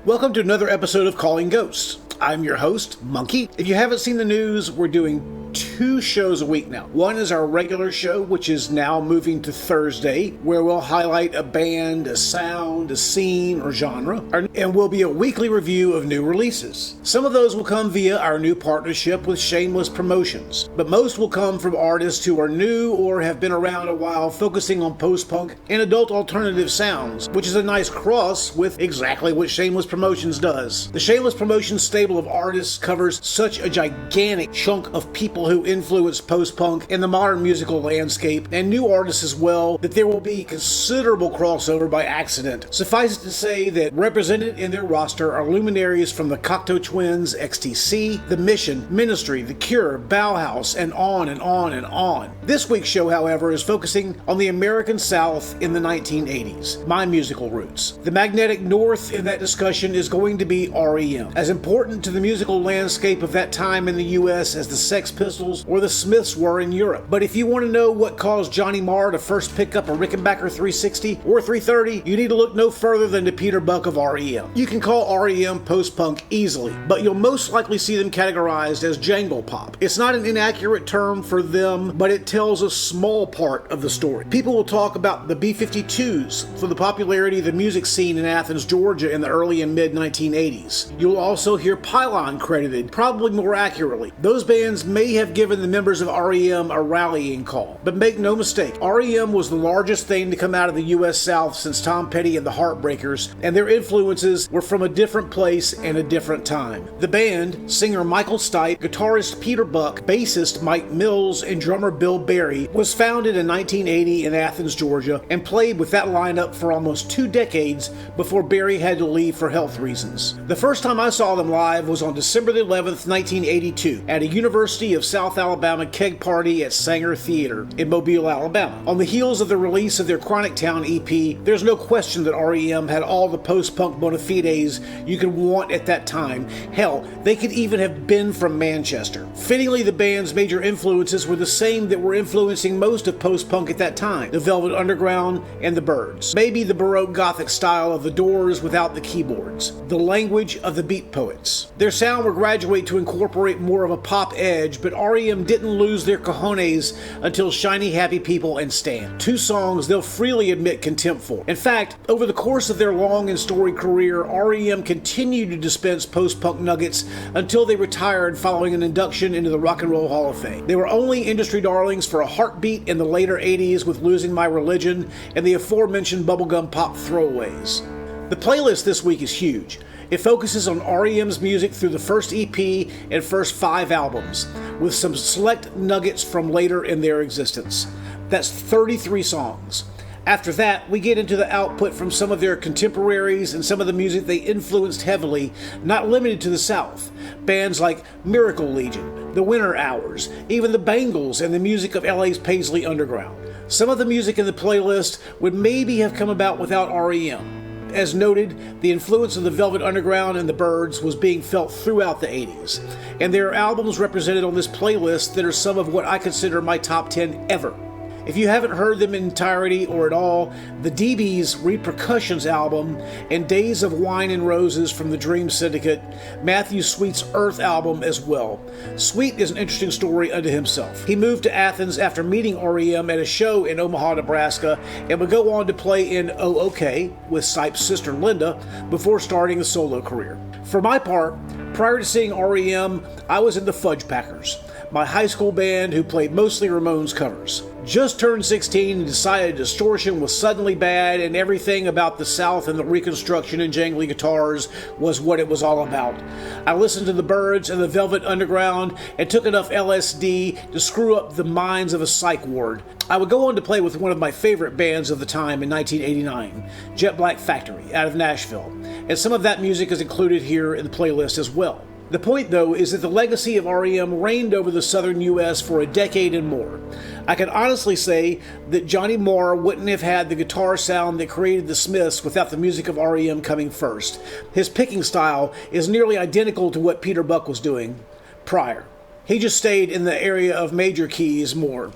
Welcome to another episode of Calling Ghosts. I'm your host, Monkey. If you haven't seen the news, we're doing 2 shows a week now. One is our regular show, which is now moving to Thursday, where we'll highlight a band, a sound, a scene, or genre, and will be a weekly review of new releases. Some of those will come via our new partnership with Shameless Promotions, but most will come from artists who are new or have been around a while, focusing on post-punk and adult alternative sounds, which is a nice cross with exactly what Shameless Promotions does. The Shameless Promotions stable of artists covers such a gigantic chunk of people who influence post-punk and the modern musical landscape, and new artists as well, that there will be considerable crossover by accident. Suffice it to say that represented in their roster are luminaries from the Cocteau Twins, XTC, The Mission, Ministry, The Cure, Bauhaus, and on and on and on. This week's show, however, is focusing on the American South in the 1980s, my musical roots. The magnetic north in that discussion is going to be R.E.M. As important to the musical landscape of that time in the U.S. as the Sex Pistols or the Smiths were in Europe. But if you want to know what caused Johnny Marr to first pick up a Rickenbacker 360 or 330, you need to look no further than to Peter Buck of R.E.M. You can call R.E.M. post-punk easily, but you'll most likely see them categorized as jangle-pop. It's not an inaccurate term for them, but it tells a small part of the story. People will talk about the B-52s for the popularity of the music scene in Athens, Georgia in the early and mid-1980s. You'll also hear Pylon credited, probably more accurately. Those bands may have given the members of R.E.M. a rallying call, but make no mistake, R.E.M. was the largest thing to come out of the U.S. South since Tom Petty and the Heartbreakers, and their influences were from a different place and a different time. The band, singer Michael Stipe, guitarist Peter Buck, bassist Mike Mills, and drummer Bill Berry, was founded in 1980 in Athens, Georgia, and played with that lineup for almost 2 decades before Berry had to leave for health reasons. The first time I saw them live was on December 11th, 1982, at a University of South Alabama keg party at Sanger Theater in Mobile, Alabama. On the heels of the release of their Chronic Town EP, there's no question that R.E.M. had all the post-punk bona fides you could want at that time. Hell, they could even have been from Manchester. Fittingly, the band's major influences were the same that were influencing most of post-punk at that time: the Velvet Underground and the Byrds. Maybe the Baroque Gothic style of the Doors without the keyboards. The language of the Beat Poets. Their sound would graduate to incorporate more of a pop edge, but R.E.M. didn't lose their cojones until Shiny Happy People and Stand, 2 songs they'll freely admit contempt for. In fact, over the course of their long and storied career, R.E.M. continued to dispense post-punk nuggets until they retired following an induction into the Rock and Roll Hall of Fame. They were only industry darlings for a heartbeat in the later 80s with Losing My Religion and the aforementioned bubblegum pop throwaways. The playlist this week is huge. It focuses on R.E.M.'s music through the first EP and first 5 albums, with some select nuggets from later in their existence. That's 33 songs. After that, we get into the output from some of their contemporaries and some of the music they influenced heavily, not limited to the South. Bands like Miracle Legion, The Winter Hours, even the Bangles, and the music of LA's Paisley Underground. Some of the music in the playlist would maybe have come about without R.E.M. As noted, the influence of the Velvet Underground and the Byrds was being felt throughout the 80s, and there are albums represented on this playlist that are some of what I consider my top 10 ever. If you haven't heard them in entirety or at all, the DB's Repercussions album and Days of Wine and Roses from the Dream Syndicate, Matthew Sweet's Earth album as well. Sweet is an interesting story unto himself. He moved to Athens after meeting R.E.M. at a show in Omaha, Nebraska, and would go on to play in Oh OK with Stipe's sister Linda before starting a solo career. For my part, prior to seeing R.E.M., I was in the Fudge Packers, my high school band who played mostly Ramones covers. Just turned 16 and decided distortion was suddenly bad and everything about the South and the Reconstruction and jangly guitars was what it was all about. I listened to the Byrds and the Velvet Underground and took enough LSD to screw up the minds of a psych ward. I would go on to play with one of my favorite bands of the time in 1989, Jet Black Factory, out of Nashville, and some of that music is included here in the playlist as well. The point, though, is that the legacy of R.E.M. reigned over the southern U.S. for a decade and more. I can honestly say that Johnny Marr wouldn't have had the guitar sound that created the Smiths without the music of R.E.M. coming first. His picking style is nearly identical to what Peter Buck was doing prior. He just stayed in the area of major keys more.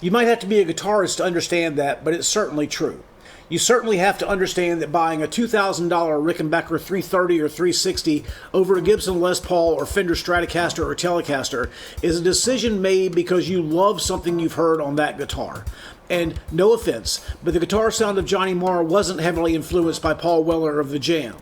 You might have to be a guitarist to understand that, but it's certainly true. You certainly have to understand that buying a $2,000 Rickenbacker 330 or 360 over a Gibson Les Paul or Fender Stratocaster or Telecaster is a decision made because you love something you've heard on that guitar. And no offense, but the guitar sound of Johnny Marr wasn't heavily influenced by Paul Weller of the Jam.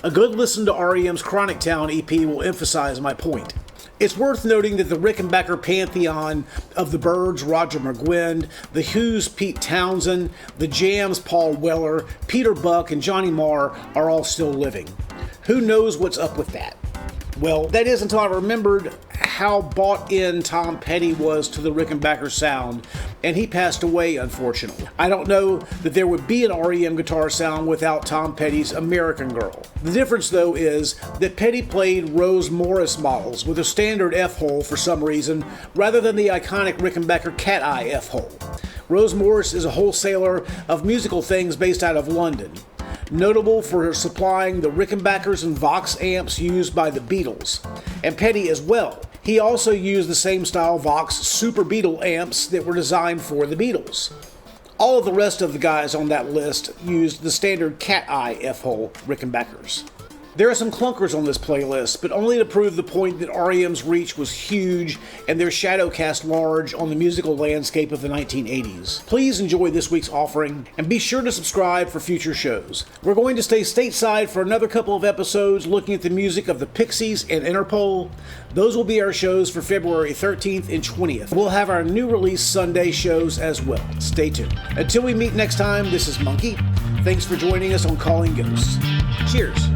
A good listen to R.E.M's Chronic Town EP will emphasize my point. It's worth noting that the Rickenbacker pantheon of the Byrds, Roger McGuinn, the Who's, Pete Townsend, the Jam's, Paul Weller, Peter Buck, and Johnny Marr are all still living. Who knows what's up with that? Well, that is until I remembered how bought in Tom Petty was to the Rickenbacker sound, and he passed away, unfortunately. I don't know that there would be an R.E.M. guitar sound without Tom Petty's American Girl. The difference, though, is that Petty played Rose Morris models with a standard F-hole for some reason, rather than the iconic Rickenbacker cat-eye F-hole. Rose Morris is a wholesaler of musical things based out of London, notable for supplying the Rickenbackers and Vox amps used by the Beatles, and Petty as well. He also used the same style Vox Super Beatle amps that were designed for the Beatles. All of the rest of the guys on that list used the standard cat-eye F-hole Rickenbackers. There are some clunkers on this playlist, but only to prove the point that R.E.M's reach was huge and their shadow cast large on the musical landscape of the 1980s. Please enjoy this week's offering, and be sure to subscribe for future shows. We're going to stay stateside for another couple of episodes looking at the music of the Pixies and Interpol. Those will be our shows for February 13th and 20th. We'll have our new release Sunday shows as well. Stay tuned. Until we meet next time, this is Monkey. Thanks for joining us on Calling Ghosts. Cheers.